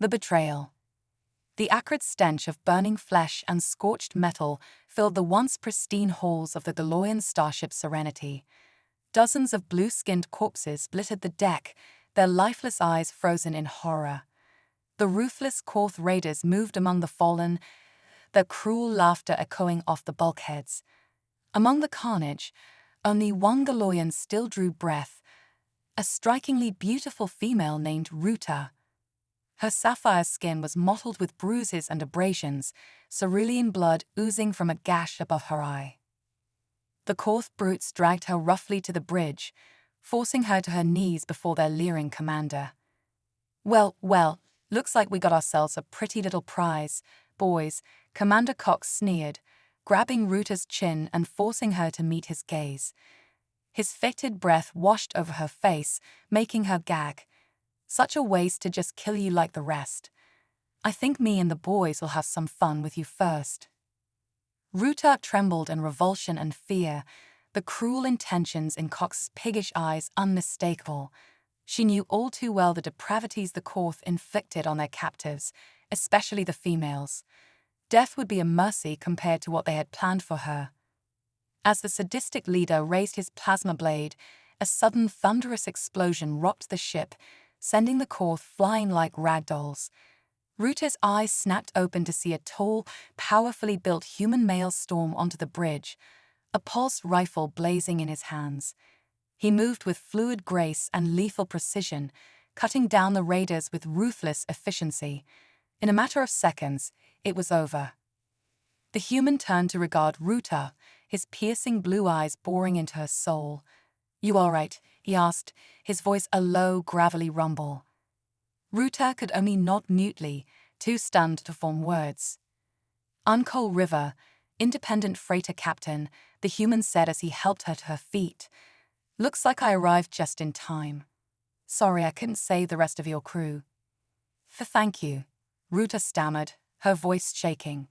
The betrayal. The acrid stench of burning flesh and scorched metal filled the once pristine halls of the Galoyan starship Serenity. Dozens of blue-skinned corpses littered the deck, their lifeless eyes frozen in horror. The ruthless Korth raiders moved among the fallen, their cruel laughter echoing off the bulkheads. Among the carnage, only one Galoyan still drew breath, a strikingly beautiful female named Ruta. Her sapphire skin was mottled with bruises and abrasions, cerulean blood oozing from a gash above her eye. The Korth brutes dragged her roughly to the bridge, forcing her to her knees before their leering commander. Well, looks like we got ourselves a pretty little prize, boys, Commander Cox sneered, grabbing Ruta's chin and forcing her to meet his gaze. His fetid breath washed over her face, making her gag. Such a waste to just kill you like the rest. I think me and the boys will have some fun with you first. Ruta trembled in revulsion and fear, the cruel intentions in Cox's piggish eyes unmistakable. She knew all too well the depravities the Korth inflicted on their captives, especially the females. Death would be a mercy compared to what they had planned for her. As the sadistic leader raised his plasma blade, a sudden thunderous explosion rocked the ship, sending the Korth flying like ragdolls. Ruta's eyes snapped open to see a tall, powerfully built human male storm onto the bridge, a pulse rifle blazing in his hands. He moved with fluid grace and lethal precision, cutting down the raiders with ruthless efficiency. In a matter of seconds, it was over. The human turned to regard Ruta, his piercing blue eyes boring into her soul. "You all right?" he asked, his voice a low, gravelly rumble. Ruta could only nod mutely, too stunned to form words. Uncole River, independent freighter captain, the human said as he helped her to her feet. "Looks like I arrived just in time. Sorry I couldn't save the rest of your crew." Thank you," Ruta stammered, her voice shaking.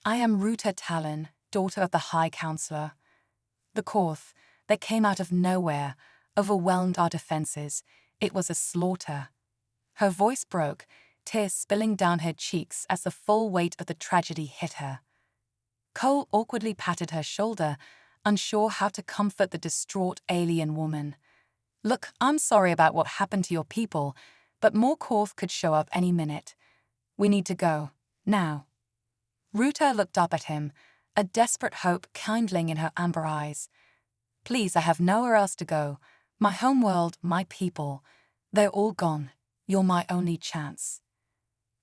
"I am Ruta Talon, daughter of the High Counselor. The Korth, they came out of nowhere, overwhelmed our defenses. It was a slaughter." Her voice broke, tears spilling down her cheeks as the full weight of the tragedy hit her. Cole awkwardly patted her shoulder, unsure how to comfort the distraught alien woman. "Look, I'm sorry about what happened to your people, but more Korth could show up any minute. We need to go, now." Ruta looked up at him, a desperate hope kindling in her amber eyes. "Please, I have nowhere else to go. My homeworld, my people, they're all gone. You're my only chance."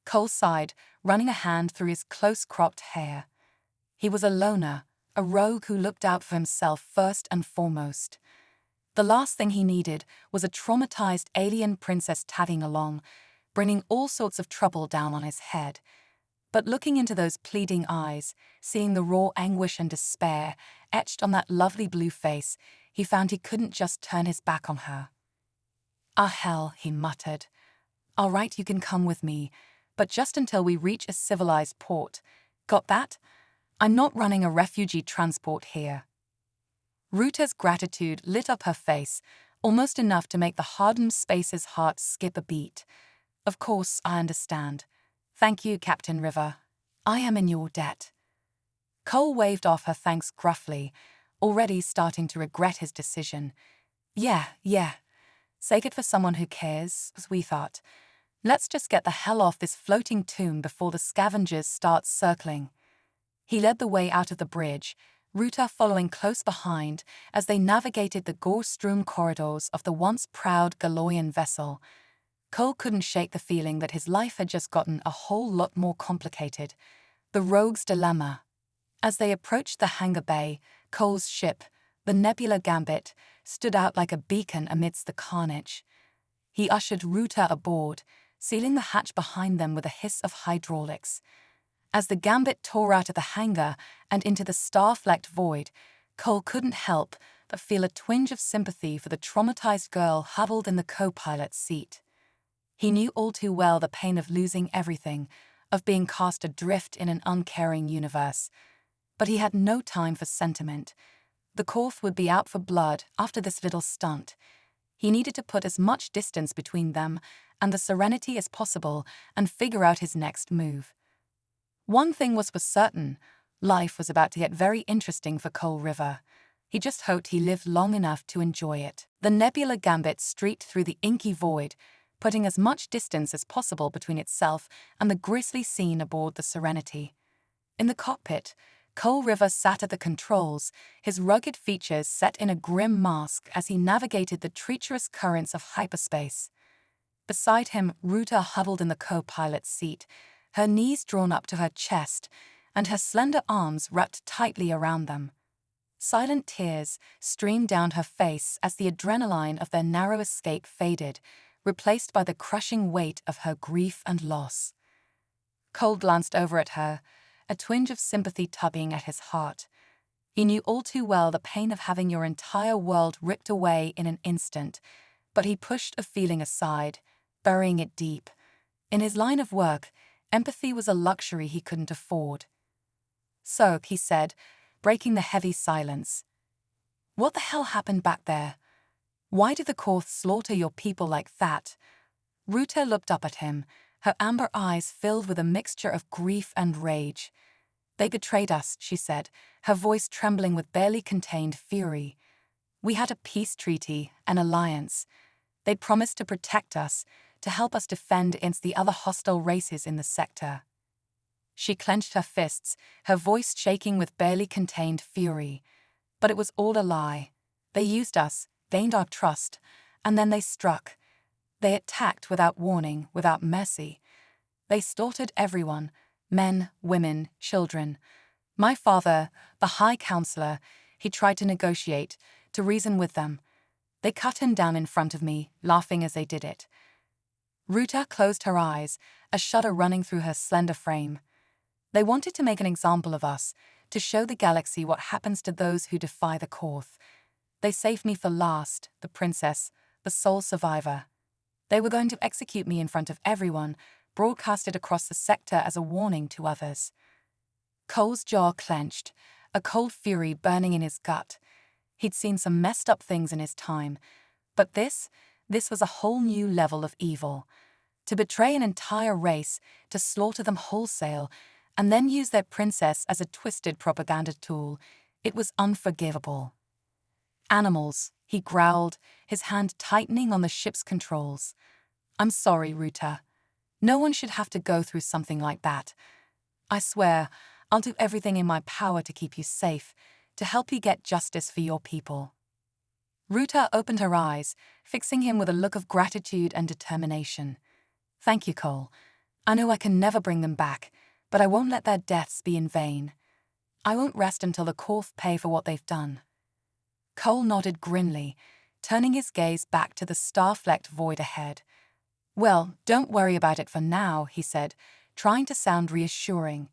Cole sighed, running a hand through his close-cropped hair. He was a loner, a rogue who looked out for himself first and foremost. The last thing he needed was a traumatized alien princess tagging along, bringing all sorts of trouble down on his head. But looking into those pleading eyes, seeing the raw anguish and despair etched on that lovely blue face, he found he couldn't just turn his back on her. "Ah, hell," he muttered. "All right, you can come with me, but just until we reach a civilized port. Got that? I'm not running a refugee transport here." Ruta's gratitude lit up her face, almost enough to make the hardened space's heart skip a beat. "Of course, I understand. Thank you, Captain River. I am in your debt." Cole waved off her thanks gruffly, already starting to regret his decision. Yeah. Say it for someone who cares, as we thought. Let's just get the hell off this floating tomb before the scavengers start circling." He led the way out of the bridge, Ruta following close behind as they navigated the gore-strewn corridors of the once proud Galoyan vessel. Cole couldn't shake the feeling that his life had just gotten a whole lot more complicated. The rogue's dilemma. As they approached the hangar bay, Cole's ship, the Nebula Gambit, stood out like a beacon amidst the carnage. He ushered Ruta aboard, sealing the hatch behind them with a hiss of hydraulics. As the Gambit tore out of the hangar and into the star-flecked void, Cole couldn't help but feel a twinge of sympathy for the traumatized girl huddled in the co-pilot's seat. He knew all too well the pain of losing everything, of being cast adrift in an uncaring universe. But he had no time for sentiment. The Korth would be out for blood after this little stunt. He needed to put as much distance between them and the Serenity as possible and figure out his next move. One thing was for certain, life was about to get very interesting for Coal River. He just hoped he lived long enough to enjoy it. The Nebula Gambit streaked through the inky void, putting as much distance as possible between itself and the grisly scene aboard the Serenity. In the cockpit, Coal River sat at the controls, his rugged features set in a grim mask as he navigated the treacherous currents of hyperspace. Beside him, Ruta huddled in the co-pilot's seat, her knees drawn up to her chest and her slender arms wrapped tightly around them. Silent tears streamed down her face as the adrenaline of their narrow escape faded, replaced by the crushing weight of her grief and loss. Cole glanced over at her, a twinge of sympathy tugging at his heart. He knew all too well the pain of having your entire world ripped away in an instant, but he pushed a feeling aside, burying it deep. In his line of work, empathy was a luxury he couldn't afford. "So," he said, breaking the heavy silence, "what the hell happened back there? Why did the Korth slaughter your people like that?" Ruta looked up at him, her amber eyes filled with a mixture of grief and rage. "They betrayed us," she said, her voice trembling with barely contained fury. "We had a peace treaty, an alliance. They'd promised to protect us, to help us defend against the other hostile races in the sector." She clenched her fists, her voice shaking with barely contained fury. "But it was all a lie. They used us, gained our trust, and then they struck. They attacked without warning, without mercy. They slaughtered everyone, men, women, children. My father, the High Counselor, he tried to negotiate, to reason with them. They cut him down in front of me, laughing as they did it." Ruta closed her eyes, a shudder running through her slender frame. "They wanted to make an example of us, to show the galaxy what happens to those who defy the Korth. They saved me for last, the princess, the sole survivor. They were going to execute me in front of everyone, broadcasted across the sector as a warning to others." Cole's jaw clenched, a cold fury burning in his gut. He'd seen some messed up things in his time, but this was a whole new level of evil. To betray an entire race, to slaughter them wholesale, and then use their princess as a twisted propaganda tool, it was unforgivable. "Animals," he growled, his hand tightening on the ship's controls. "I'm sorry, Ruta. No one should have to go through something like that. I swear, I'll do everything in my power to keep you safe, to help you get justice for your people." Ruta opened her eyes, fixing him with a look of gratitude and determination. "Thank you, Cole. I know I can never bring them back, but I won't let their deaths be in vain. I won't rest until the Korth pay for what they've done." Cole nodded grimly, turning his gaze back to the star-flecked void ahead. "Well, don't worry about it for now," he said, trying to sound reassuring.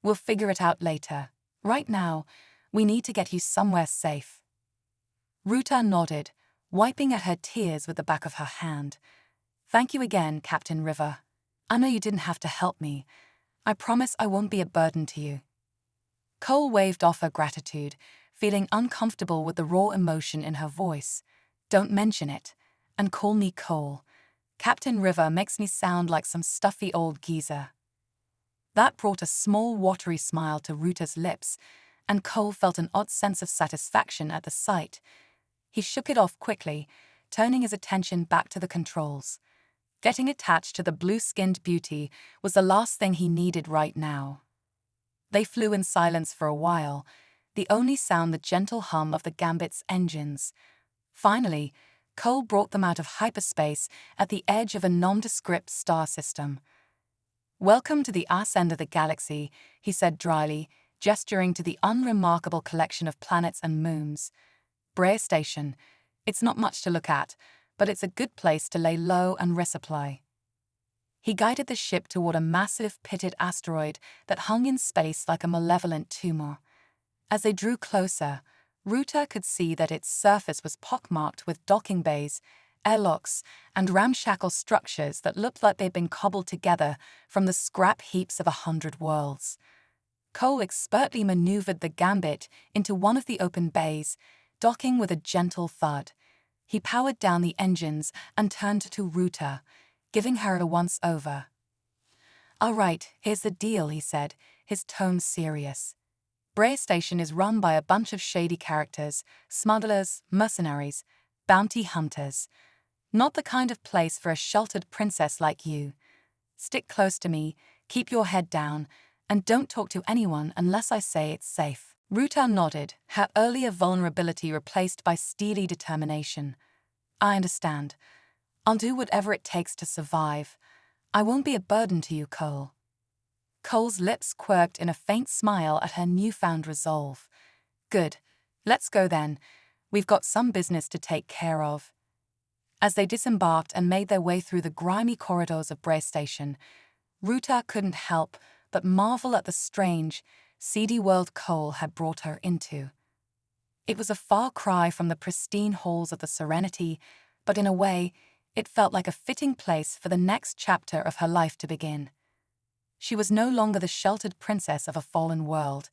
"We'll figure it out later. Right now, we need to get you somewhere safe." Ruta nodded, wiping at her tears with the back of her hand. "Thank you again, Captain River. I know you didn't have to help me. I promise I won't be a burden to you." Cole waved off her gratitude, feeling uncomfortable with the raw emotion in her voice. "Don't mention it, and call me Cole. Captain River makes me sound like some stuffy old geezer." That brought a small, watery smile to Ruta's lips, and Cole felt an odd sense of satisfaction at the sight. He shook it off quickly, turning his attention back to the controls. Getting attached to the blue-skinned beauty was the last thing he needed right now. They flew in silence for a while, the only sound the gentle hum of the Gambit's engines. Finally, Cole brought them out of hyperspace at the edge of a nondescript star system. "Welcome to the arse end of the galaxy," he said dryly, gesturing to the unremarkable collection of planets and moons. "Brea Station. It's not much to look at, but it's a good place to lay low and resupply." He guided the ship toward a massive pitted asteroid that hung in space like a malevolent tumor. As they drew closer, Ruta could see that its surface was pockmarked with docking bays, airlocks, and ramshackle structures that looked like they'd been cobbled together from the scrap heaps of 100 worlds. Cole expertly maneuvered the Gambit into one of the open bays, docking with a gentle thud. He powered down the engines and turned to Ruta. giving her a once-over. "All right, here's the deal," he said, his tone serious. "Bray Station is run by a bunch of shady characters, smugglers, mercenaries, bounty hunters. Not the kind of place for a sheltered princess like you. Stick close to me, keep your head down, and don't talk to anyone unless I say it's safe." Ruta nodded, her earlier vulnerability replaced by steely determination. "I understand. I'll do whatever it takes to survive. I won't be a burden to you, Cole." Cole's lips quirked in a faint smile at her newfound resolve. "Good. Let's go then. We've got some business to take care of." As they disembarked and made their way through the grimy corridors of Bray Station, Ruta couldn't help but marvel at the strange, seedy world Cole had brought her into. It was a far cry from the pristine halls of the Serenity, but in a way, it felt like a fitting place for the next chapter of her life to begin. She was no longer the sheltered princess of a fallen world.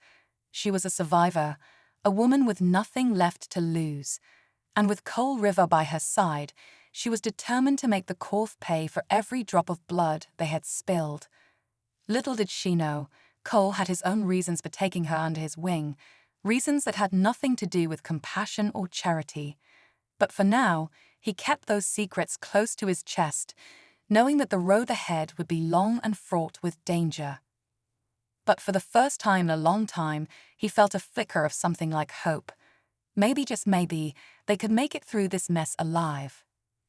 She was a survivor, a woman with nothing left to lose. And with Cole River by her side, she was determined to make the Corf pay for every drop of blood they had spilled. Little did she know, Cole had his own reasons for taking her under his wing, reasons that had nothing to do with compassion or charity. But for now, he kept those secrets close to his chest, knowing that the road ahead would be long and fraught with danger. But for the first time in a long time, he felt a flicker of something like hope. Maybe, just maybe, they could make it through this mess alive.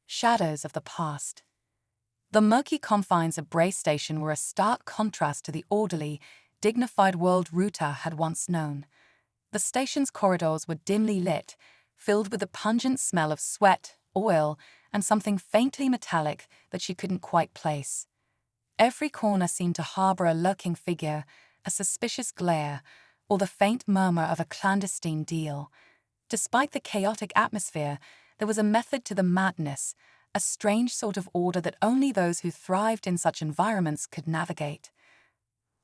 Shadows of the past. The murky confines of Bray Station were a stark contrast to the orderly, dignified world Ruta had once known. The station's corridors were dimly lit, filled with the pungent smell of sweat, oil, and something faintly metallic that she couldn't quite place. Every corner seemed to harbor a lurking figure, a suspicious glare, or the faint murmur of a clandestine deal. Despite the chaotic atmosphere, there was a method to the madness, a strange sort of order that only those who thrived in such environments could navigate.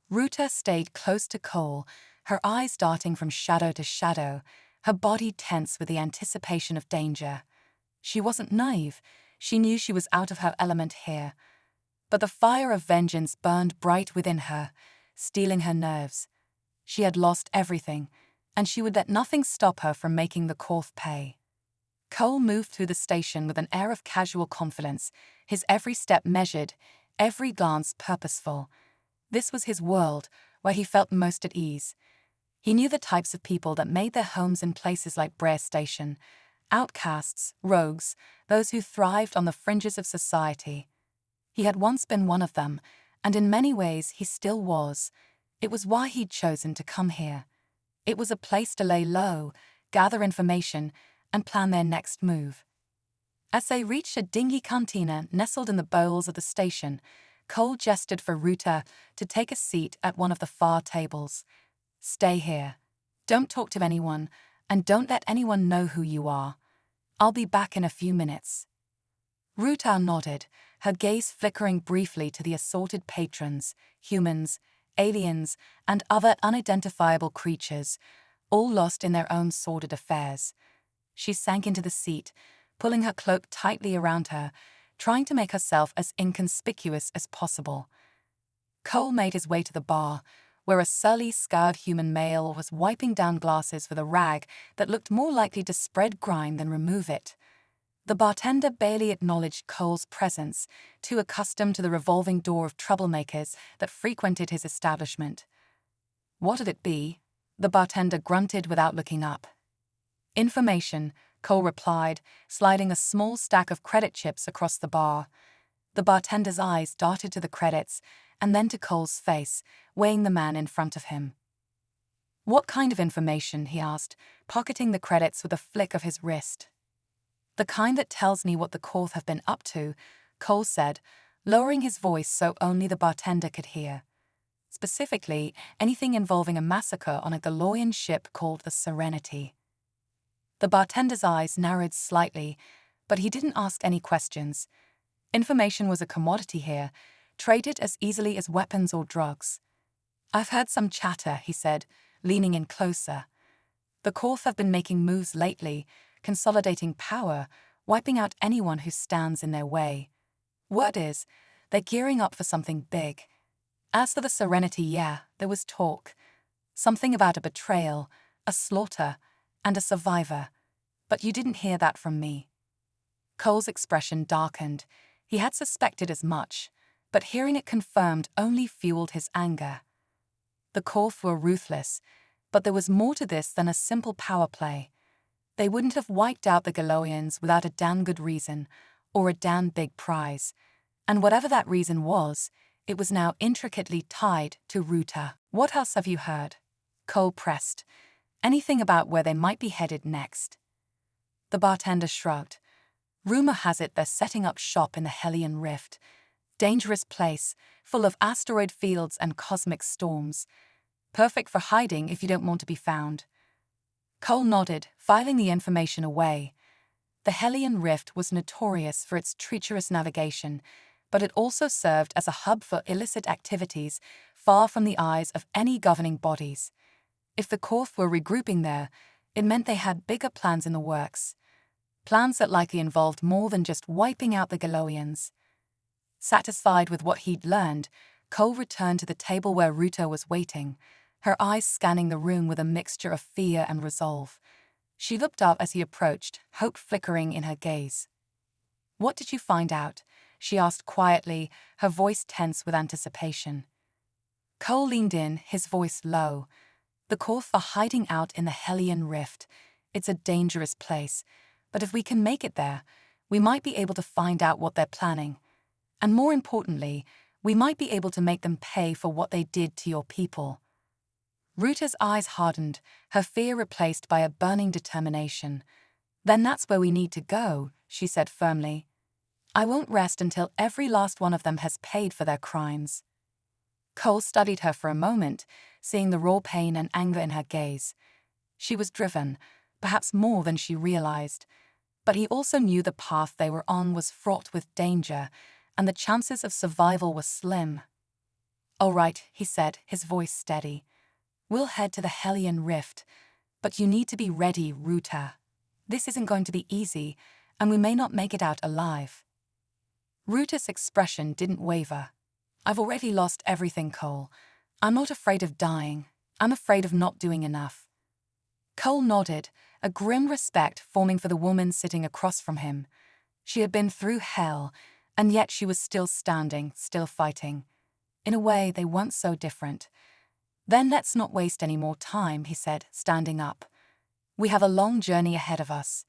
Ruta stayed close to Cole, her eyes darting from shadow to shadow, her body tense with the anticipation of danger. She wasn't naive. She knew she was out of her element here. But the fire of vengeance burned bright within her, stealing her nerves. She had lost everything, and she would let nothing stop her from making the Corf pay. Cole moved through the station with an air of casual confidence, his every step measured, every glance purposeful. This was his world, where he felt most at ease. He knew the types of people that made their homes in places like Bray Station: outcasts, rogues, those who thrived on the fringes of society. He had once been one of them, and in many ways he still was. It was why he'd chosen to come here. It was a place to lay low, gather information, and plan their next move. As they reached a dingy cantina nestled in the bowels of the station, Cole gestured for Ruta to take a seat at one of the far tables. "Stay here. Don't talk to anyone, and don't let anyone know who you are. I'll be back in a few minutes." Ruta nodded, her gaze flickering briefly to the assorted patrons, humans, aliens, and other unidentifiable creatures, all lost in their own sordid affairs. She sank into the seat, pulling her cloak tightly around her, trying to make herself as inconspicuous as possible. Cole made his way to the bar, where a surly, scarred human male was wiping down glasses with a rag that looked more likely to spread grime than remove it. The bartender barely acknowledged Cole's presence, too accustomed to the revolving door of troublemakers that frequented his establishment. "What'd it be?" the bartender grunted without looking up. "Information," Cole replied, sliding a small stack of credit chips across the bar. The bartender's eyes darted to the credits, and then to Cole's face, weighing the man in front of him. "What kind of information?" he asked, pocketing the credits with a flick of his wrist. "The kind that tells me what the Corf have been up to," Cole said, lowering his voice so only the bartender could hear. "Specifically, anything involving a massacre on a Galoyan ship called the Serenity." The bartender's eyes narrowed slightly, but he didn't ask any questions. Information was a commodity here, traded as easily as weapons or drugs. "I've heard some chatter," he said, leaning in closer. "The Corf have been making moves lately, consolidating power, wiping out anyone who stands in their way. Word is, they're gearing up for something big. As for the Serenity, yeah, there was talk. Something about a betrayal, a slaughter, and a survivor. But you didn't hear that from me. Cole's expression darkened. He had suspected as much, but hearing it confirmed only fueled his anger. The Korth were ruthless, but there was more to this than a simple power play. They wouldn't have wiped out the Galoians without a damn good reason, or a damn big prize. And whatever that reason was, it was now intricately tied to Ruta. What else have you heard? Cole pressed. Anything about where they might be headed next? The bartender shrugged. Rumor has it they're setting up shop in the Hellion Rift. Dangerous place, full of asteroid fields and cosmic storms. Perfect for hiding if you don't want to be found. Cole nodded, filing the information away. The Hellion Rift was notorious for its treacherous navigation, but it also served as a hub for illicit activities far from the eyes of any governing bodies. If the Korth were regrouping there, it meant they had bigger plans in the works. Plans that likely involved more than just wiping out the Galoians. Satisfied with what he'd learned, Cole returned to the table where Ruta was waiting, her eyes scanning the room with a mixture of fear and resolve. She looked up as he approached, hope flickering in her gaze. "What did you find out?" she asked quietly, her voice tense with anticipation. Cole leaned in, his voice low. "The Korth are hiding out in the Hellion Rift. It's a dangerous place, but if we can make it there, we might be able to find out what they're planning. And more importantly, we might be able to make them pay for what they did to your people." Ruta's eyes hardened, her fear replaced by a burning determination. "Then that's where we need to go," she said firmly. "I won't rest until every last one of them has paid for their crimes." Cole studied her for a moment, seeing the raw pain and anger in her gaze. She was driven, perhaps more than she realized. But he also knew the path they were on was fraught with danger, and the chances of survival were slim. "All right," he said, his voice steady. "We'll head to the Hellion Rift, but you need to be ready, Ruta. This isn't going to be easy, and we may not make it out alive." Ruta's expression didn't waver. "I've already lost everything, Cole. I'm not afraid of dying. I'm afraid of not doing enough." Cole nodded, a grim respect forming for the woman sitting across from him. She had been through hell, and yet she was still standing, still fighting. In a way, they weren't so different. "Then let's not waste any more time," he said, standing up. "We have a long journey ahead of us."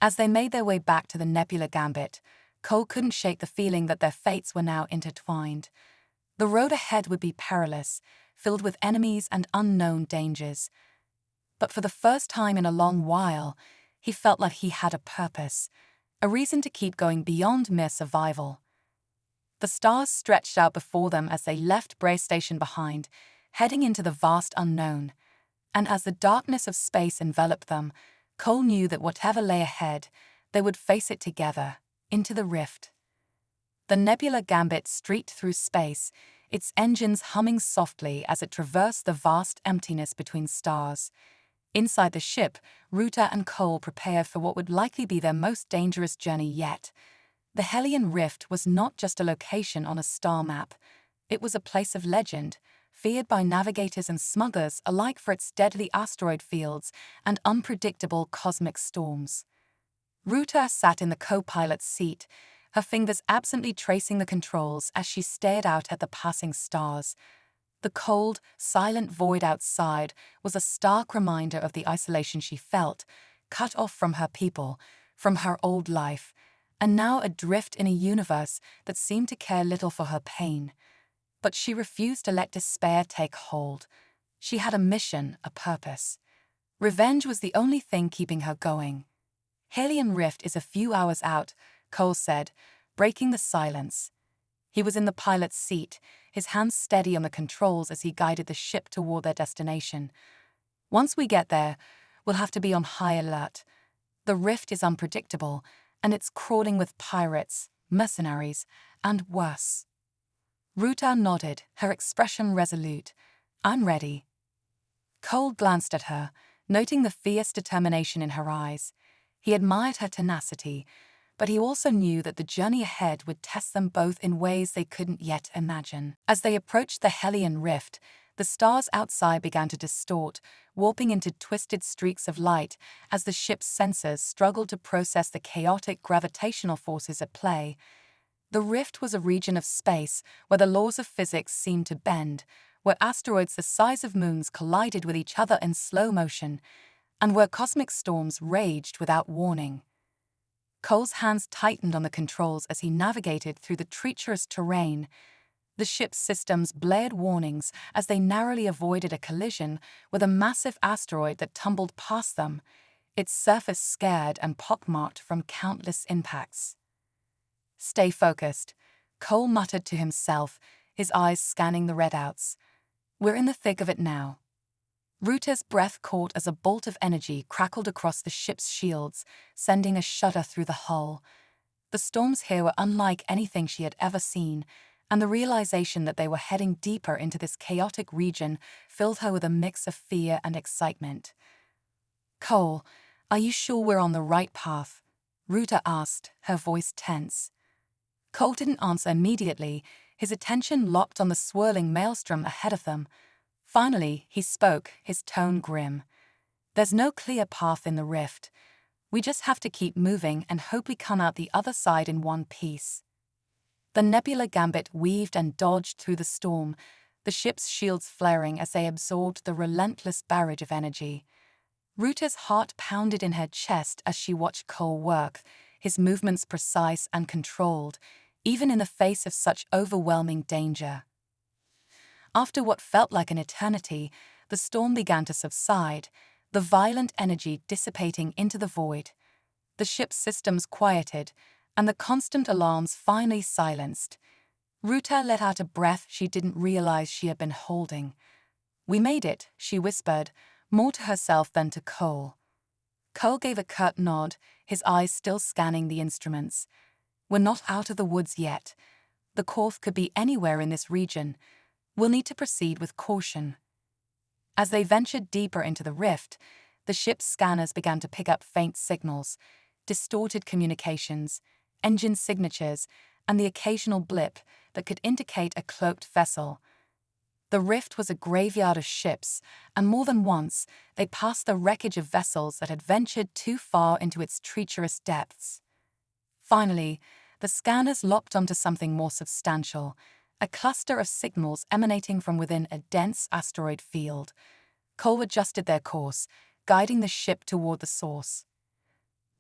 As they made their way back to the Nebula Gambit, Cole couldn't shake the feeling that their fates were now intertwined. The road ahead would be perilous, filled with enemies and unknown dangers. But for the first time in a long while, he felt like he had a purpose, a reason to keep going beyond mere survival. The stars stretched out before them as they left Bray Station behind, heading into the vast unknown. And as the darkness of space enveloped them, Cole knew that whatever lay ahead, they would face it together, into the rift. The Nebula Gambit streaked through space, its engines humming softly as it traversed the vast emptiness between stars. Inside the ship, Ruta and Cole prepared for what would likely be their most dangerous journey yet. The Hellion Rift was not just a location on a star map. It was a place of legend, feared by navigators and smugglers alike for its deadly asteroid fields and unpredictable cosmic storms. Ruta sat in the co-pilot's seat, her fingers absently tracing the controls as she stared out at the passing stars. The cold, silent void outside was a stark reminder of the isolation she felt, cut off from her people, from her old life, and now adrift in a universe that seemed to care little for her pain. But she refused to let despair take hold. She had a mission, a purpose. Revenge was the only thing keeping her going. "Hellion Rift is a few hours out," Cole said, breaking the silence. He was in the pilot's seat, his hands steady on the controls as he guided the ship toward their destination. "Once we get there, we'll have to be on high alert. The rift is unpredictable, and it's crawling with pirates, mercenaries, and worse." Ruta nodded, her expression resolute. "I'm ready." Cole glanced at her, noting the fierce determination in her eyes. He admired her tenacity, but he also knew that the journey ahead would test them both in ways they couldn't yet imagine. As they approached the Hellion Rift, the stars outside began to distort, warping into twisted streaks of light as the ship's sensors struggled to process the chaotic gravitational forces at play. The rift was a region of space where the laws of physics seemed to bend, where asteroids the size of moons collided with each other in slow motion, and where cosmic storms raged without warning. Cole's hands tightened on the controls as he navigated through the treacherous terrain. The ship's systems blared warnings as they narrowly avoided a collision with a massive asteroid that tumbled past them, its surface scarred and pockmarked from countless impacts. "Stay focused," Cole muttered to himself, his eyes scanning the readouts. "We're in the thick of it now." Ruta's breath caught as a bolt of energy crackled across the ship's shields, sending a shudder through the hull. The storms here were unlike anything she had ever seen, and the realization that they were heading deeper into this chaotic region filled her with a mix of fear and excitement. "Cole, are you sure we're on the right path?" Ruta asked, her voice tense. Cole didn't answer immediately, his attention locked on the swirling maelstrom ahead of them. Finally, he spoke, his tone grim. "There's no clear path in the rift. We just have to keep moving and hope we come out the other side in one piece." The Nebula Gambit weaved and dodged through the storm, the ship's shields flaring as they absorbed the relentless barrage of energy. Ruta's heart pounded in her chest as she watched Cole work, his movements precise and controlled, even in the face of such overwhelming danger. After what felt like an eternity, the storm began to subside, the violent energy dissipating into the void. The ship's systems quieted, and the constant alarms finally silenced. Ruta let out a breath she didn't realize she had been holding. "We made it," she whispered, more to herself than to Cole. Cole gave a curt nod, his eyes still scanning the instruments. "We're not out of the woods yet. The Korth could be anywhere in this region. We'll need to proceed with caution." As they ventured deeper into the rift, the ship's scanners began to pick up faint signals, distorted communications, engine signatures, and the occasional blip that could indicate a cloaked vessel. The rift was a graveyard of ships, and more than once they passed the wreckage of vessels that had ventured too far into its treacherous depths. Finally, the scanners locked onto something more substantial, a cluster of signals emanating from within a dense asteroid field. Cole adjusted their course, guiding the ship toward the source.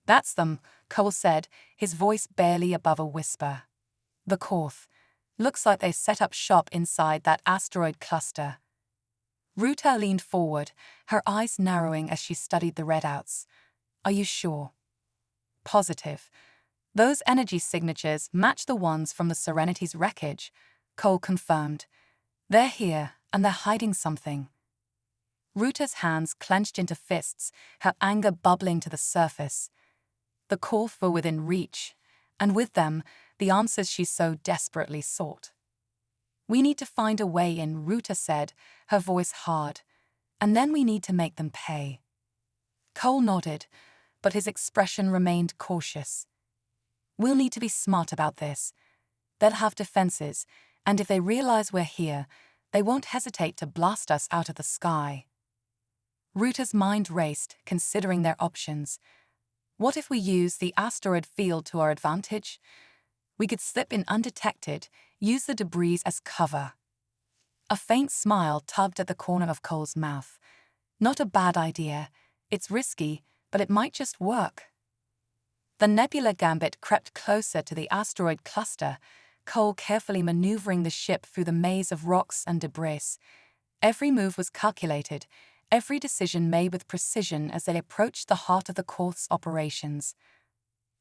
"That's them," Cole said, his voice barely above a whisper. "The Korth. Looks like they set up shop inside that asteroid cluster." Ruta leaned forward, her eyes narrowing as she studied the readouts. "Are you sure?" "Positive. Those energy signatures match the ones from the Serenity's wreckage," Cole confirmed. "They're here, and they're hiding something." Ruta's hands clenched into fists, her anger bubbling to the surface. The Korth were within reach, and with them, the answers she so desperately sought. "We need to find a way in," Ruta said, her voice hard. "And then we need to make them pay." Cole nodded, but his expression remained cautious. "We'll need to be smart about this. They'll have defenses, and if they realize we're here, they won't hesitate to blast us out of the sky." Ruta's mind raced, considering their options. What if we use the asteroid field to our advantage? We could slip in undetected, use the debris as cover. A faint smile tugged at the corner of Cole's mouth. "Not a bad idea. It's risky, but it might just work." The Nebula Gambit crept closer to the asteroid cluster, Cole carefully maneuvering the ship through the maze of rocks and debris. Every move was calculated, every decision made with precision as they approached the heart of the Korth's operations.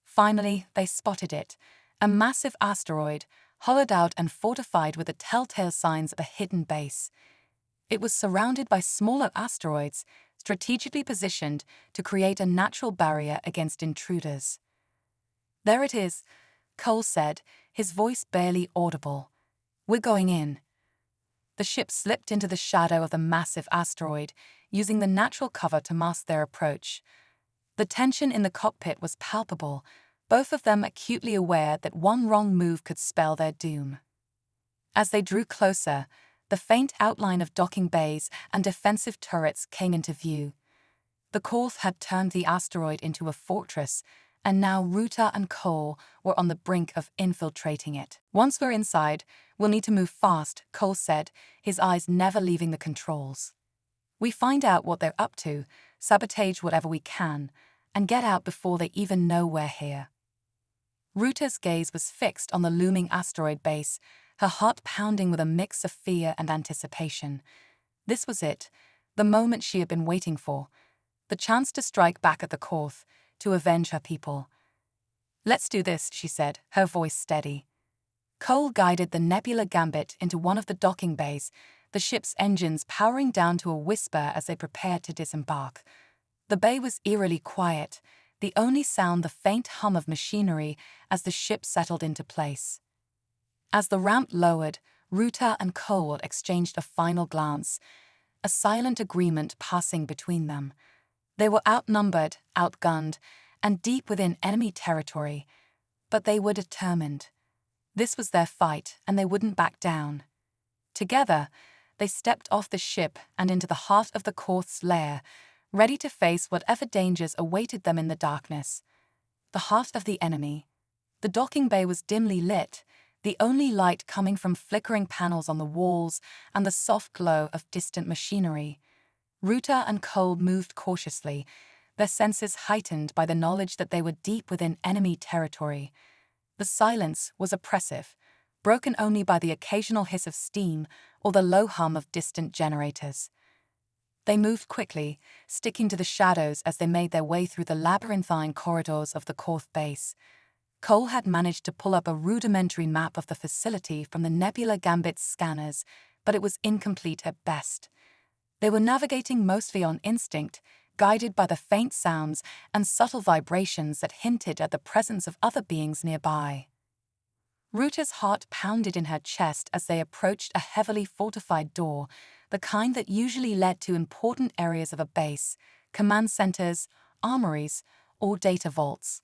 Finally, they spotted it, a massive asteroid, hollowed out and fortified with the telltale signs of a hidden base. It was surrounded by smaller asteroids, strategically positioned to create a natural barrier against intruders. "There it is," Cole said, his voice barely audible. "We're going in." The ship slipped into the shadow of the massive asteroid, using the natural cover to mask their approach. The tension in the cockpit was palpable, both of them acutely aware that one wrong move could spell their doom. As they drew closer, the faint outline of docking bays and defensive turrets came into view. The Korth had turned the asteroid into a fortress, and now Ruta and Cole were on the brink of infiltrating it. "Once we're inside, we'll need to move fast," Cole said, his eyes never leaving the controls. "We find out what they're up to, sabotage whatever we can, and get out before they even know we're here." Ruta's gaze was fixed on the looming asteroid base, her heart pounding with a mix of fear and anticipation. This was it, the moment she had been waiting for, the chance to strike back at the Korth, to avenge her people. "Let's do this," she said, her voice steady. Cole guided the Nebula Gambit into one of the docking bays, the ship's engines powering down to a whisper as they prepared to disembark. The bay was eerily quiet, the only sound the faint hum of machinery as the ship settled into place. As the ramp lowered, Ruta and Cole exchanged a final glance, a silent agreement passing between them. They were outnumbered, outgunned, and deep within enemy territory, but they were determined. This was their fight, and they wouldn't back down. Together, they stepped off the ship and into the heart of the Korth's lair, ready to face whatever dangers awaited them in the darkness. The heart of the enemy. The docking bay was dimly lit, the only light coming from flickering panels on the walls and the soft glow of distant machinery. Ruta and Cole moved cautiously, their senses heightened by the knowledge that they were deep within enemy territory. The silence was oppressive, broken only by the occasional hiss of steam or the low hum of distant generators. They moved quickly, sticking to the shadows as they made their way through the labyrinthine corridors of the Korth base. Cole had managed to pull up a rudimentary map of the facility from the Nebula Gambit's scanners, but it was incomplete at best. They were navigating mostly on instinct, guided by the faint sounds and subtle vibrations that hinted at the presence of other beings nearby. Ruta's heart pounded in her chest as they approached a heavily fortified door, the kind that usually led to important areas of a base, command centers, armories, or data vaults.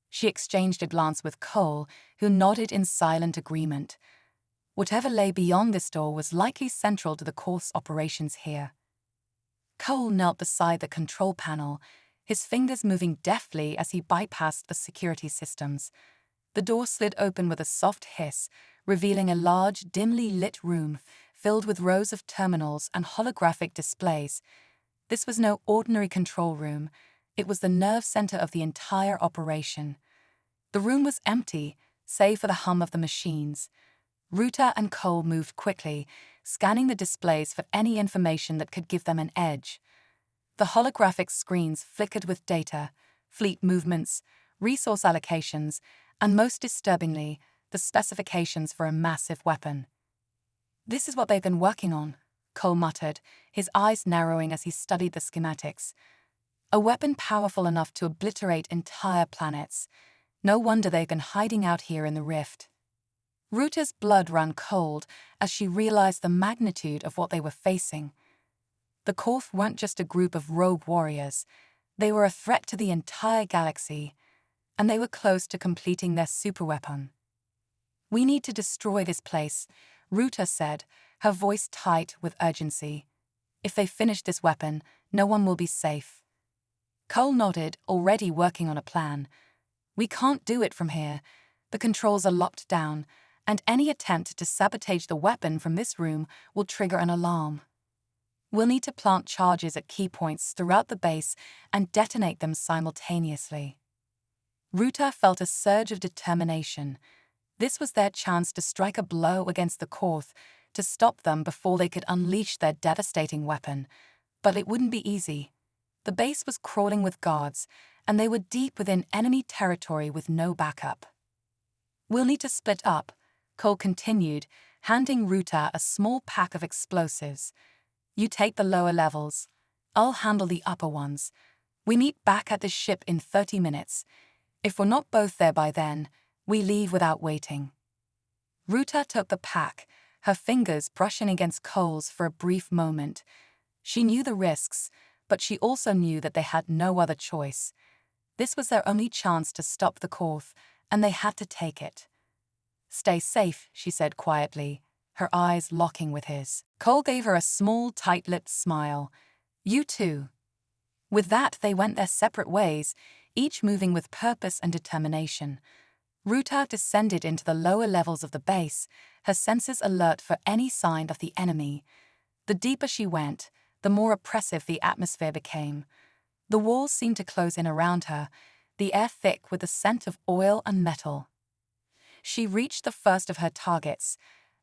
She exchanged a glance with Cole, who nodded in silent agreement. Whatever lay beyond this door was likely central to the Korth's operations here. Cole knelt beside the control panel, his fingers moving deftly as he bypassed the security systems. The door slid open with a soft hiss, revealing a large, dimly lit room filled with rows of terminals and holographic displays. This was no ordinary control room. It was the nerve center of the entire operation. The room was empty, save for the hum of the machines. Ruta and Cole moved quickly, scanning the displays for any information that could give them an edge. The holographic screens flickered with data, fleet movements, resource allocations, and most disturbingly, the specifications for a massive weapon. "This is what they've been working on," Cole muttered, his eyes narrowing as he studied the schematics. "A weapon powerful enough to obliterate entire planets. No wonder they've been hiding out here in the rift." Ruta's blood ran cold as she realized the magnitude of what they were facing. The Korth weren't just a group of rogue warriors. They were a threat to the entire galaxy, and they were close to completing their superweapon. "We need to destroy this place," Ruta said, her voice tight with urgency. "If they finish this weapon, no one will be safe." Cole nodded, already working on a plan. "We can't do it from here. The controls are locked down, and any attempt to sabotage the weapon from this room will trigger an alarm. We'll need to plant charges at key points throughout the base and detonate them simultaneously." Ruta felt a surge of determination. This was their chance to strike a blow against the Korth, to stop them before they could unleash their devastating weapon. But it wouldn't be easy. The base was crawling with guards, and they were deep within enemy territory with no backup. "We'll need to split up," Cole continued, handing Ruta a small pack of explosives. "You take the lower levels. I'll handle the upper ones. We meet back at the ship in 30 minutes. If we're not both there by then, we leave without waiting." Ruta took the pack, her fingers brushing against Cole's for a brief moment. She knew the risks, but she also knew that they had no other choice. This was their only chance to stop the Korth, and they had to take it. "Stay safe," she said quietly, her eyes locking with his. Cole gave her a small, tight-lipped smile. "You too." With that, they went their separate ways, each moving with purpose and determination. Ruta descended into the lower levels of the base, her senses alert for any sign of the enemy. The deeper she went, the more oppressive the atmosphere became. The walls seemed to close in around her, the air thick with the scent of oil and metal. She reached the first of her targets,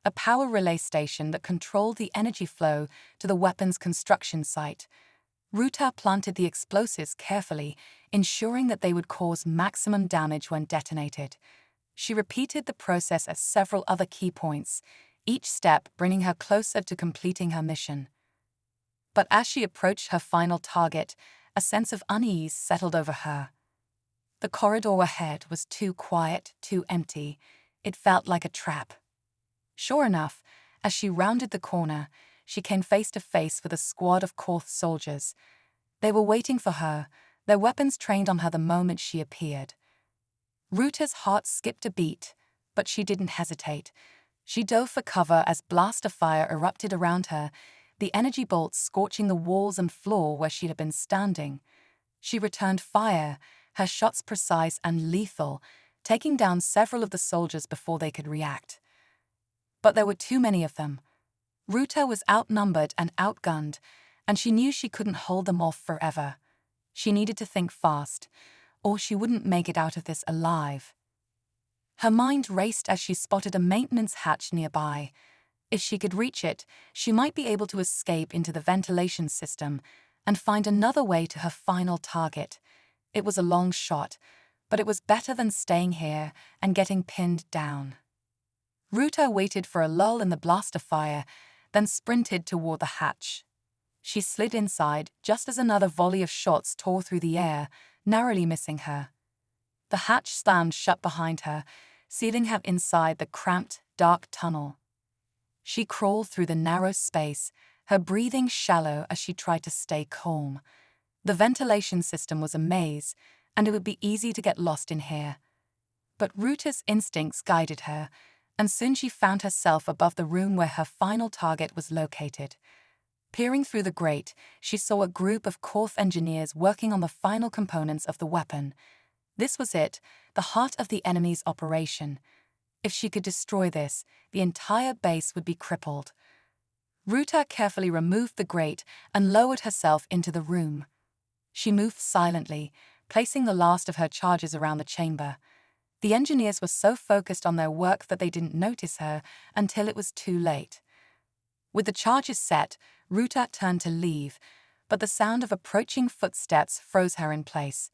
a power relay station that controlled the energy flow to the weapons construction site. Ruta planted the explosives carefully, ensuring that they would cause maximum damage when detonated. She repeated the process at several other key points, each step bringing her closer to completing her mission. But as she approached her final target, a sense of unease settled over her. The corridor ahead was too quiet, too empty. It felt like a trap. Sure enough, as she rounded the corner, she came face to face with a squad of Korth soldiers. They were waiting for her, their weapons trained on her the moment she appeared. Ruta's heart skipped a beat, but she didn't hesitate. She dove for cover as blaster fire erupted around her, the energy bolts scorching the walls and floor where she had been standing. She returned fire, her shots precise and lethal, taking down several of the soldiers before they could react. But there were too many of them. Ruta was outnumbered and outgunned, and she knew she couldn't hold them off forever. She needed to think fast, or she wouldn't make it out of this alive. Her mind raced as she spotted a maintenance hatch nearby. If she could reach it, she might be able to escape into the ventilation system and find another way to her final target. It was a long shot, but it was better than staying here and getting pinned down. Ruta waited for a lull in the blaster fire, then sprinted toward the hatch. She slid inside just as another volley of shots tore through the air, narrowly missing her. The hatch slammed shut behind her, sealing her inside the cramped, dark tunnel. She crawled through the narrow space, her breathing shallow as she tried to stay calm. The ventilation system was a maze, and it would be easy to get lost in here. But Ruta's instincts guided her, and soon she found herself above the room where her final target was located. Peering through the grate, she saw a group of Korth engineers working on the final components of the weapon. This was it, the heart of the enemy's operation. If she could destroy this, the entire base would be crippled. Ruta carefully removed the grate and lowered herself into the room. She moved silently, placing the last of her charges around the chamber. The engineers were so focused on their work that they didn't notice her until it was too late. With the charges set, Ruta turned to leave, but the sound of approaching footsteps froze her in place.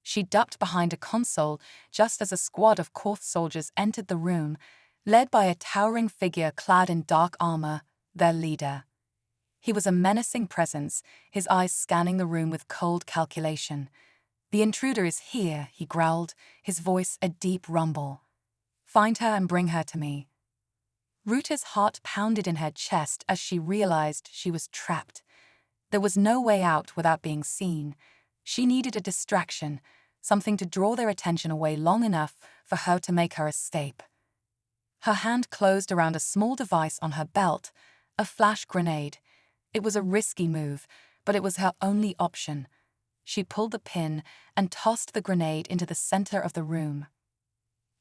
She ducked behind a console just as a squad of Korth soldiers entered the room, led by a towering figure clad in dark armor, their leader. He was a menacing presence, his eyes scanning the room with cold calculation. "The intruder is here," he growled, his voice a deep rumble. "Find her and bring her to me." Ruta's heart pounded in her chest as she realized she was trapped. There was no way out without being seen. She needed a distraction, something to draw their attention away long enough for her to make her escape. Her hand closed around a small device on her belt, a flash grenade. It was a risky move, but it was her only option. She pulled the pin and tossed the grenade into the center of the room.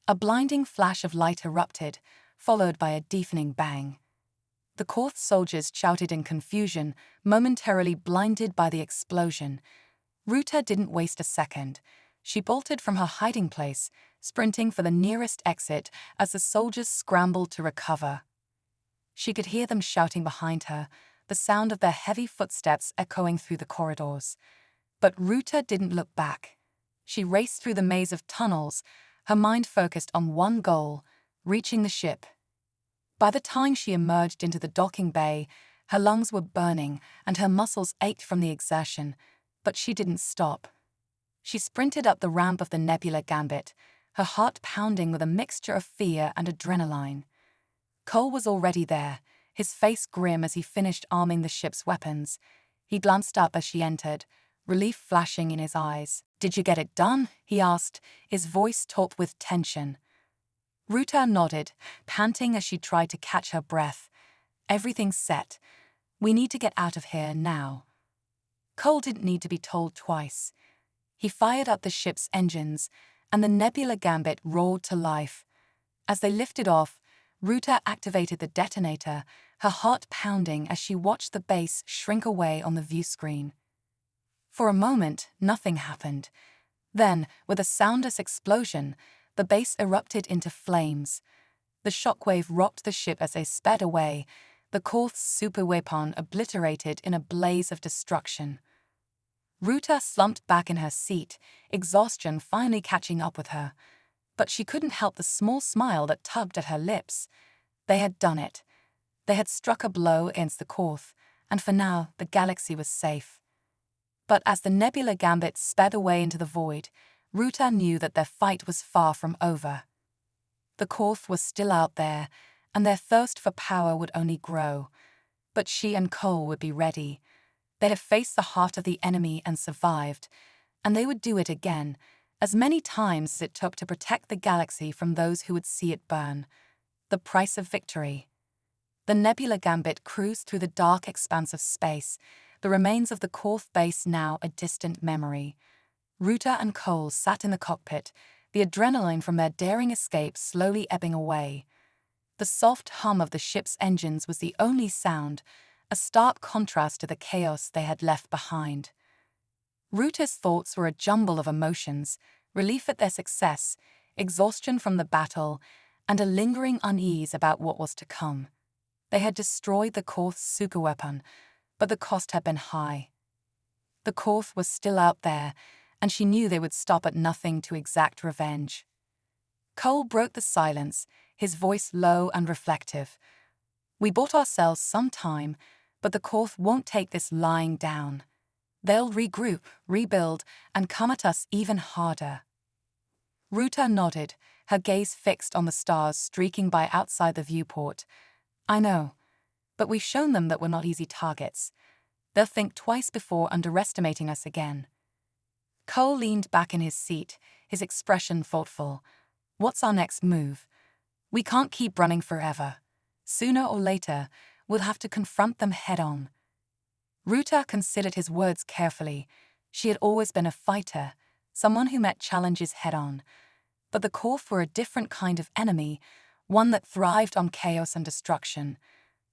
A blinding flash of light erupted, followed by a deafening bang. The Korth soldiers shouted in confusion, momentarily blinded by the explosion. Ruta didn't waste a second. She bolted from her hiding place, sprinting for the nearest exit as the soldiers scrambled to recover. She could hear them shouting behind her, the sound of their heavy footsteps echoing through the corridors. But Ruta didn't look back. She raced through the maze of tunnels, her mind focused on one goal, reaching the ship. By the time she emerged into the docking bay, her lungs were burning and her muscles ached from the exertion, but she didn't stop. She sprinted up the ramp of the Nebula Gambit, her heart pounding with a mixture of fear and adrenaline. Cole was already there, his face grim as he finished arming the ship's weapons. He glanced up as she entered, relief flashing in his eyes. "Did you get it done?" he asked, his voice taut with tension. Ruta nodded, panting as she tried to catch her breath. "Everything's set. We need to get out of here now." Cole didn't need to be told twice. He fired up the ship's engines, and the Nebula Gambit roared to life. As they lifted off, Ruta activated the detonator, her heart pounding as she watched the base shrink away on the view screen. For a moment, nothing happened. Then, with a soundless explosion, the base erupted into flames. The shockwave rocked the ship as they sped away, the Korth's superweapon obliterated in a blaze of destruction. Ruta slumped back in her seat, exhaustion finally catching up with her. But she couldn't help the small smile that tugged at her lips. They had done it. They had struck a blow against the Korth, and for now the galaxy was safe. But as the Nebula Gambit sped away into the void, Ruta knew that their fight was far from over. The Korth was still out there, and their thirst for power would only grow. But she and Cole would be ready. They had faced the heart of the enemy and survived, and they would do it again, as many times as it took to protect the galaxy from those who would see it burn. The price of victory. The Nebula Gambit cruised through the dark expanse of space, the remains of the Korth base now a distant memory. Ruta and Cole sat in the cockpit, the adrenaline from their daring escape slowly ebbing away. The soft hum of the ship's engines was the only sound, a stark contrast to the chaos they had left behind. Ruta's thoughts were a jumble of emotions, relief at their success, exhaustion from the battle, and a lingering unease about what was to come. They had destroyed the Korth's superweapon, but the cost had been high. The Korth was still out there, and she knew they would stop at nothing to exact revenge. Cole broke the silence, his voice low and reflective. "We bought ourselves some time, but the Korth won't take this lying down. They'll regroup, rebuild, and come at us even harder." Ruta nodded, her gaze fixed on the stars streaking by outside the viewport. "I know, but we've shown them that we're not easy targets. They'll think twice before underestimating us again." Cole leaned back in his seat, his expression thoughtful. "What's our next move? We can't keep running forever. Sooner or later, we'll have to confront them head-on." Ruta considered his words carefully. She had always been a fighter, someone who met challenges head-on. But the Korth were a different kind of enemy, one that thrived on chaos and destruction.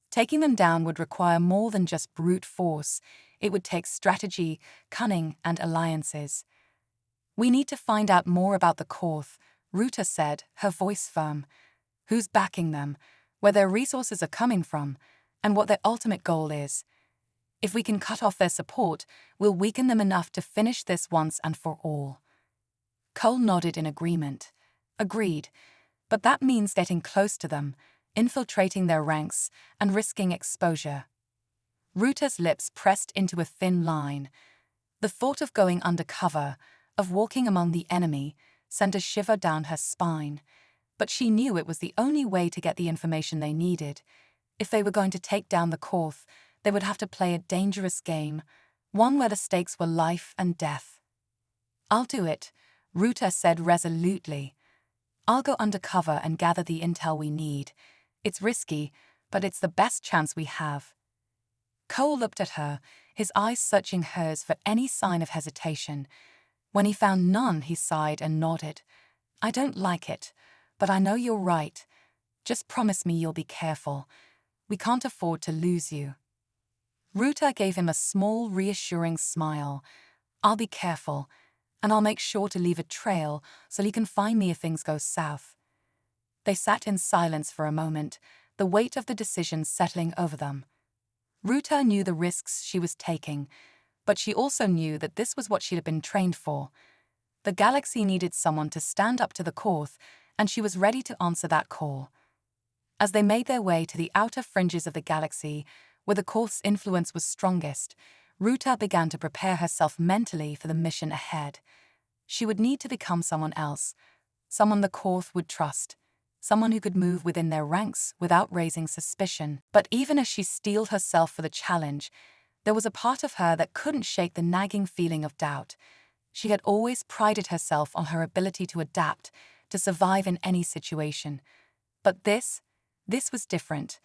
Taking them down would require more than just brute force. It would take strategy, cunning, and alliances. "We need to find out more about the Korth," Ruta said, her voice firm. "Who's backing them, where their resources are coming from, and what their ultimate goal is. If we can cut off their support, we'll weaken them enough to finish this once and for all." Cole nodded in agreement. "Agreed, but that means getting close to them, infiltrating their ranks, and risking exposure." Ruta's lips pressed into a thin line. The thought of going undercover, of walking among the enemy, sent a shiver down her spine. But she knew it was the only way to get the information they needed. If they were going to take down the Korth, they would have to play a dangerous game, one where the stakes were life and death. "I'll do it," Ruta said resolutely. "I'll go undercover and gather the intel we need. It's risky, but it's the best chance we have." Cole looked at her, his eyes searching hers for any sign of hesitation. When he found none, he sighed and nodded. "I don't like it, but I know you're right. Just promise me you'll be careful. We can't afford to lose you." Ruta gave him a small, reassuring smile. "I'll be careful, and I'll make sure to leave a trail so you can find me if things go south." They sat in silence for a moment, the weight of the decision settling over them. Ruta knew the risks she was taking, but she also knew that this was what she'd been trained for. The galaxy needed someone to stand up to the Korth, and she was ready to answer that call. As they made their way to the outer fringes of the galaxy, where the Korth's influence was strongest, Ruta began to prepare herself mentally for the mission ahead. She would need to become someone else, someone the Korth would trust, someone who could move within their ranks without raising suspicion. But even as she steeled herself for the challenge, there was a part of her that couldn't shake the nagging feeling of doubt. She had always prided herself on her ability to adapt, to survive in any situation. But this was different.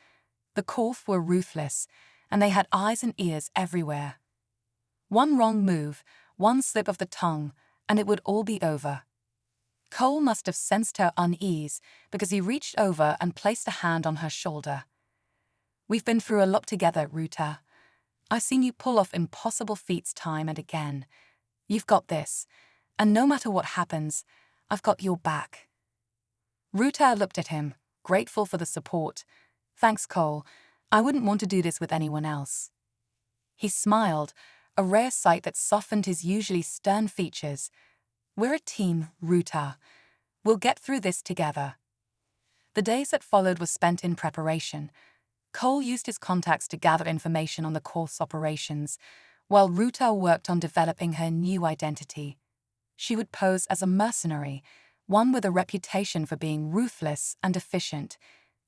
The Korth were ruthless, and they had eyes and ears everywhere. One wrong move, one slip of the tongue, and it would all be over. Cole must have sensed her unease because he reached over and placed a hand on her shoulder. "We've been through a lot together, Ruta. I've seen you pull off impossible feats time and again. You've got this, and no matter what happens, I've got your back." Ruta looked at him, grateful for the support. "Thanks, Cole. I wouldn't want to do this with anyone else." He smiled, a rare sight that softened his usually stern features. "We're a team, Ruta. We'll get through this together." The days that followed were spent in preparation. Cole used his contacts to gather information on the Korth's operations, while Ruta worked on developing her new identity. She would pose as a mercenary, one with a reputation for being ruthless and efficient.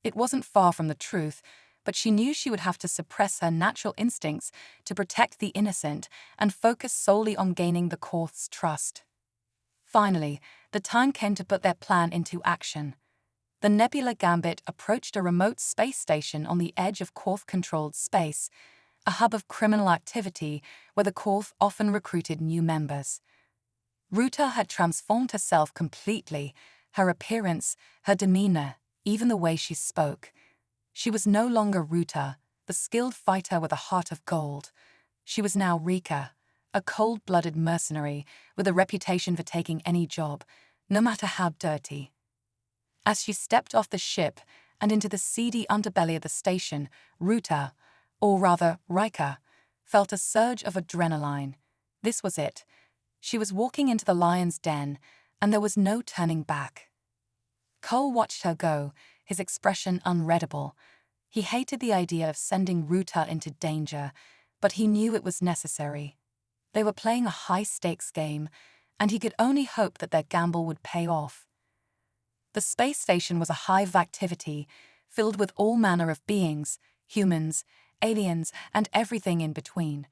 It wasn't far from the truth, but she knew she would have to suppress her natural instincts to protect the innocent and focus solely on gaining the Korth's trust. Finally, the time came to put their plan into action. The Nebula Gambit approached a remote space station on the edge of Korth-controlled space, a hub of criminal activity where the Korth often recruited new members. Ruta had transformed herself completely, her appearance, her demeanor, even the way she spoke. She was no longer Ruta, the skilled fighter with a heart of gold. She was now Rika, a cold-blooded mercenary with a reputation for taking any job, no matter how dirty. As she stepped off the ship and into the seedy underbelly of the station, Ruta, or rather Rika, felt a surge of adrenaline. This was it. She was walking into the lion's den, and there was no turning back. Cole watched her go, his expression unreadable. He hated the idea of sending Ruta into danger, but he knew it was necessary. They were playing a high-stakes game, and he could only hope that their gamble would pay off. The space station was a hive of activity, filled with all manner of beings, humans, aliens, and everything in between.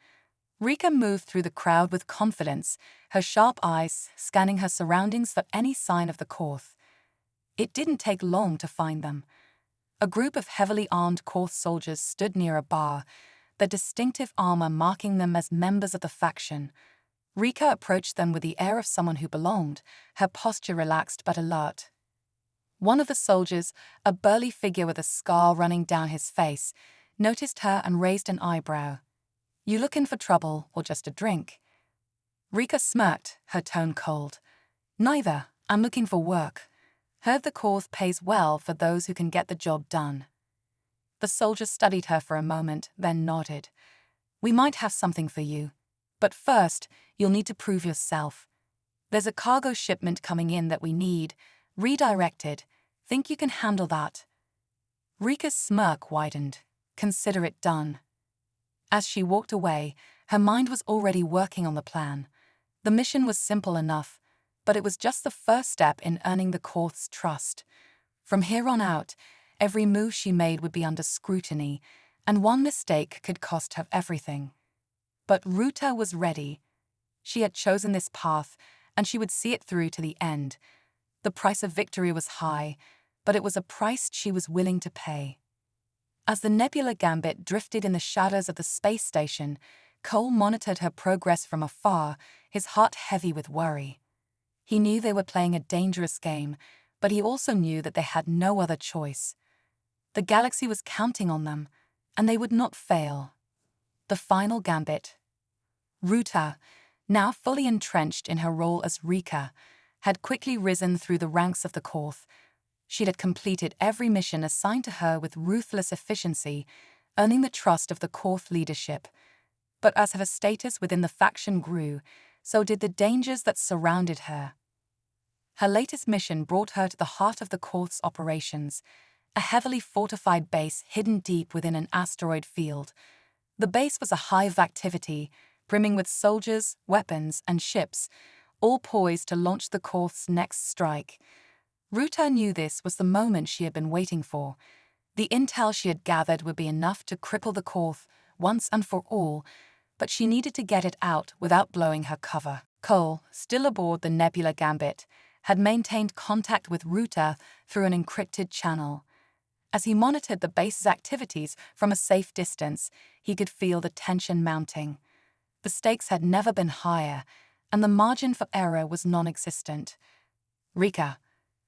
Rika moved through the crowd with confidence, her sharp eyes scanning her surroundings for any sign of the Korth. It didn't take long to find them. A group of heavily armed Korth soldiers stood near a bar, their distinctive armor marking them as members of the faction. Rika approached them with the air of someone who belonged, her posture relaxed but alert. One of the soldiers, a burly figure with a scar running down his face, noticed her and raised an eyebrow. "You looking for trouble or just a drink?" Rika smirked, her tone cold. "Neither. I'm looking for work. Heard the Korth pays well for those who can get the job done." The soldier studied her for a moment, then nodded. "We might have something for you. But first, you'll need to prove yourself. There's a cargo shipment coming in that we need. Redirected. Think you can handle that?" Rika's smirk widened. "Consider it done." As she walked away, her mind was already working on the plan. The mission was simple enough, but it was just the first step in earning the Korth's trust. From here on out, every move she made would be under scrutiny, and one mistake could cost her everything. But Ruta was ready. She had chosen this path, and she would see it through to the end. The price of victory was high, but it was a price she was willing to pay. As the Nebula Gambit drifted in the shadows of the space station, Cole monitored her progress from afar, his heart heavy with worry. He knew they were playing a dangerous game, but he also knew that they had no other choice. The galaxy was counting on them, and they would not fail. The final gambit. Ruta, now fully entrenched in her role as Rika, had quickly risen through the ranks of the Korth. She had completed every mission assigned to her with ruthless efficiency, earning the trust of the Korth leadership. But as her status within the faction grew, so did the dangers that surrounded her. Her latest mission brought her to the heart of the Korth's operations, a heavily fortified base hidden deep within an asteroid field. The base was a hive of activity, brimming with soldiers, weapons, and ships, all poised to launch the Korth's next strike. Ruta knew this was the moment she had been waiting for. The intel she had gathered would be enough to cripple the Korth once and for all, but she needed to get it out without blowing her cover. Cole, still aboard the Nebula Gambit, had maintained contact with Ruta through an encrypted channel. As he monitored the base's activities from a safe distance, he could feel the tension mounting. The stakes had never been higher, and the margin for error was non-existent. "Rika."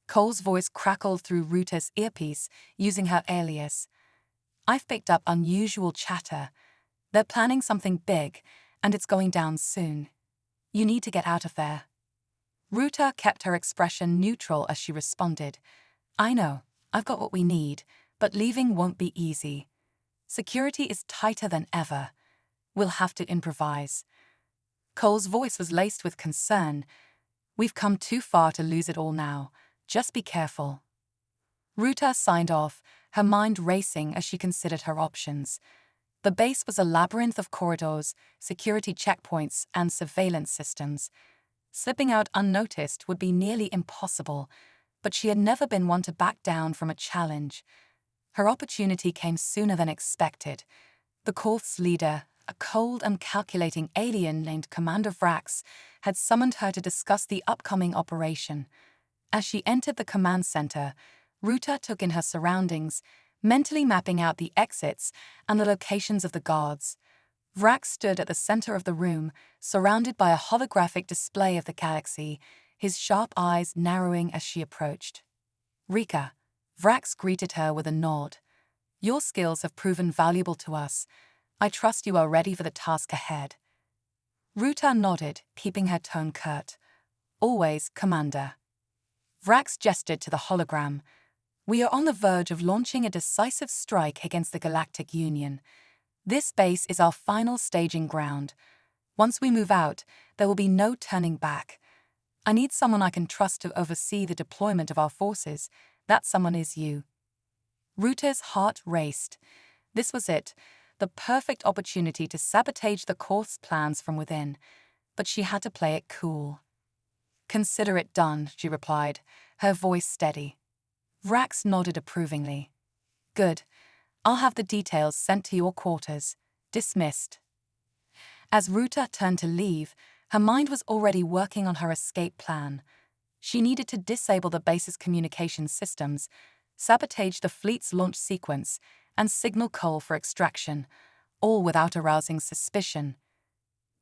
Cole's voice crackled through Ruta's earpiece, using her alias. "I've picked up unusual chatter. They're planning something big, and it's going down soon. You need to get out of there." Ruta kept her expression neutral as she responded. "I know, I've got what we need, but leaving won't be easy. Security is tighter than ever. We'll have to improvise." Cole's voice was laced with concern. "We've come too far to lose it all now. Just be careful." Ruta signed off, her mind racing as she considered her options. The base was a labyrinth of corridors, security checkpoints, and surveillance systems. Slipping out unnoticed would be nearly impossible, but she had never been one to back down from a challenge. Her opportunity came sooner than expected. The Corps leader, a cold and calculating alien named Commander Vrax, had summoned her to discuss the upcoming operation. As she entered the command center, Ruta took in her surroundings, mentally mapping out the exits and the locations of the guards. Vrax stood at the center of the room, surrounded by a holographic display of the galaxy, his sharp eyes narrowing as she approached. "Rika." Vrax greeted her with a nod. "Your skills have proven valuable to us. I trust you are ready for the task ahead." Ruta nodded, keeping her tone curt. "Always, Commander." Vrax gestured to the hologram. "We are on the verge of launching a decisive strike against the Galactic Union. This base is our final staging ground. Once we move out, there will be no turning back. I need someone I can trust to oversee the deployment of our forces. That someone is you." Ruta's heart raced. This was it, the perfect opportunity to sabotage the Corps' plans from within. But she had to play it cool. "Consider it done," she replied, her voice steady. Vrax nodded approvingly. "Good. I'll have the details sent to your quarters. Dismissed." As Ruta turned to leave, her mind was already working on her escape plan. She needed to disable the base's communication systems, sabotage the fleet's launch sequence, and signal Cole for extraction, all without arousing suspicion.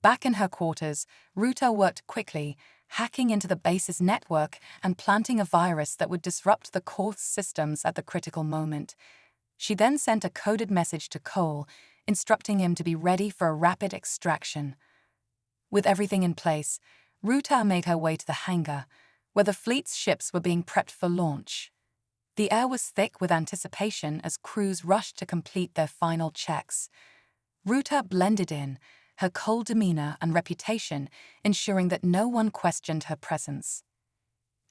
Back in her quarters, Ruta worked quickly, hacking into the base's network and planting a virus that would disrupt the Corps systems at the critical moment. She then sent a coded message to Cole, instructing him to be ready for a rapid extraction. With everything in place, Ruta made her way to the hangar, where the fleet's ships were being prepped for launch. The air was thick with anticipation as crews rushed to complete their final checks. Ruta blended in, her cold demeanor and reputation ensuring that no one questioned her presence.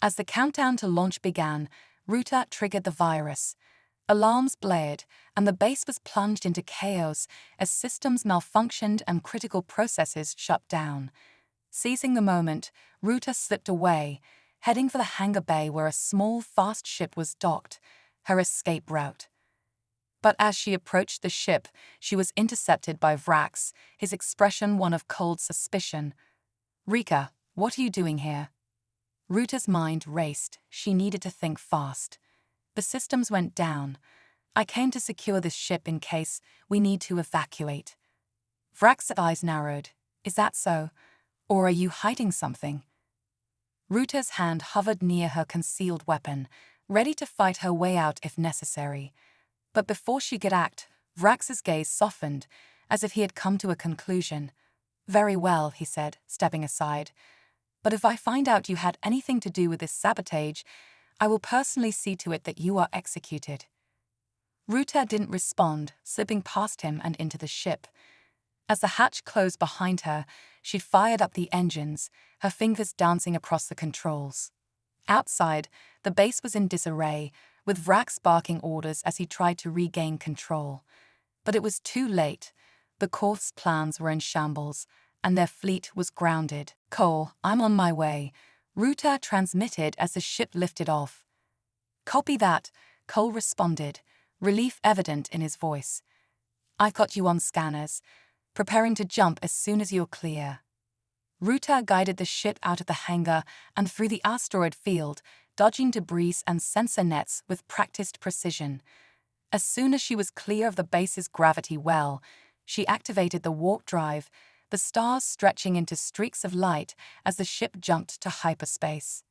As the countdown to launch began, Ruta triggered the virus. Alarms blared, and the base was plunged into chaos as systems malfunctioned and critical processes shut down. Seizing the moment, Ruta slipped away, heading for the hangar bay where a small, fast ship was docked, her escape route. But as she approached the ship, she was intercepted by Vrax, his expression one of cold suspicion. "Rika, what are you doing here?" Ruta's mind raced. She needed to think fast. "The systems went down. I came to secure this ship in case we need to evacuate." Vrax's eyes narrowed. "Is that so? Or are you hiding something?" Ruta's hand hovered near her concealed weapon, ready to fight her way out if necessary. But before she could act, Vrax's gaze softened, as if he had come to a conclusion. "Very well," he said, stepping aside. "But if I find out you had anything to do with this sabotage, I will personally see to it that you are executed." Ruta didn't respond, slipping past him and into the ship. As the hatch closed behind her, she fired up the engines, her fingers dancing across the controls. Outside, the base was in disarray, with Vrax barking orders as he tried to regain control. But it was too late. The Corps' plans were in shambles, and their fleet was grounded. "Cole, I'm on my way," Ruta transmitted as the ship lifted off. "Copy that," Cole responded, relief evident in his voice. "I've got you on scanners, preparing to jump as soon as you're clear." Ruta guided the ship out of the hangar and through the asteroid field, dodging debris and sensor nets with practiced precision. As soon as she was clear of the base's gravity well, she activated the warp drive, the stars stretching into streaks of light as the ship jumped to hyperspace.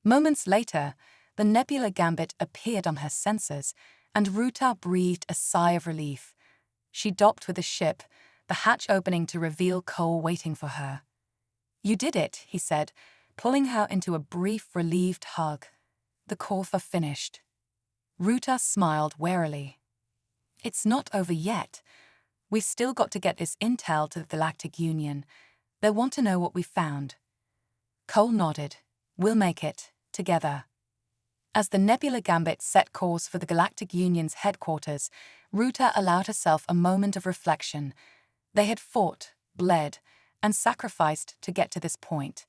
Moments later, the Nebula Gambit appeared on her sensors, and Ruta breathed a sigh of relief. She docked with the ship, the hatch opening to reveal Cole waiting for her. "You did it," he said, pulling her into a brief, relieved hug. "The Corps are finished." Ruta smiled warily. "It's not over yet. We've still got to get this intel to the Galactic Union. They want to know what we found." Cole nodded. "We'll make it, together." As the Nebula Gambit set course for the Galactic Union's headquarters, Ruta allowed herself a moment of reflection. They had fought, bled, and sacrificed to get to this point.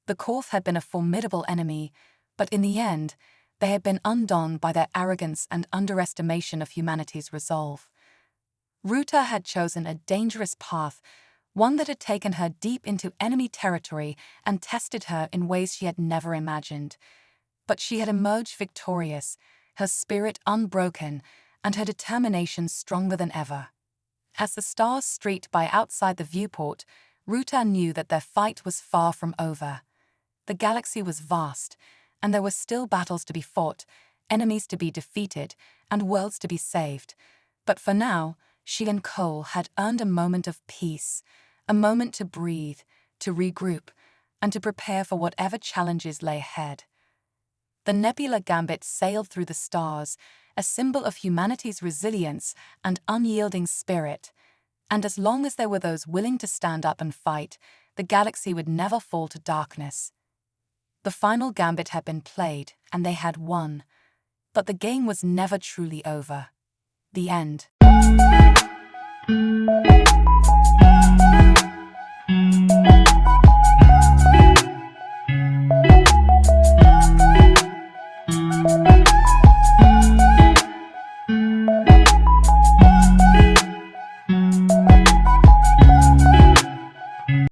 The Corps had been a formidable enemy, but in the end, they had been undone by their arrogance and underestimation of humanity's resolve. Ruta had chosen a dangerous path, one that had taken her deep into enemy territory and tested her in ways she had never imagined. But she had emerged victorious, her spirit unbroken, and her determination stronger than ever. As the stars streaked by outside the viewport, Ruta knew that their fight was far from over. The galaxy was vast, and there were still battles to be fought, enemies to be defeated, and worlds to be saved. But for now, she and Cole had earned a moment of peace, a moment to breathe, to regroup, and to prepare for whatever challenges lay ahead. The Nebula Gambit sailed through the stars, a symbol of humanity's resilience and unyielding spirit. And as long as there were those willing to stand up and fight, the galaxy would never fall to darkness. The final gambit had been played, and they had won. But the game was never truly over. The end.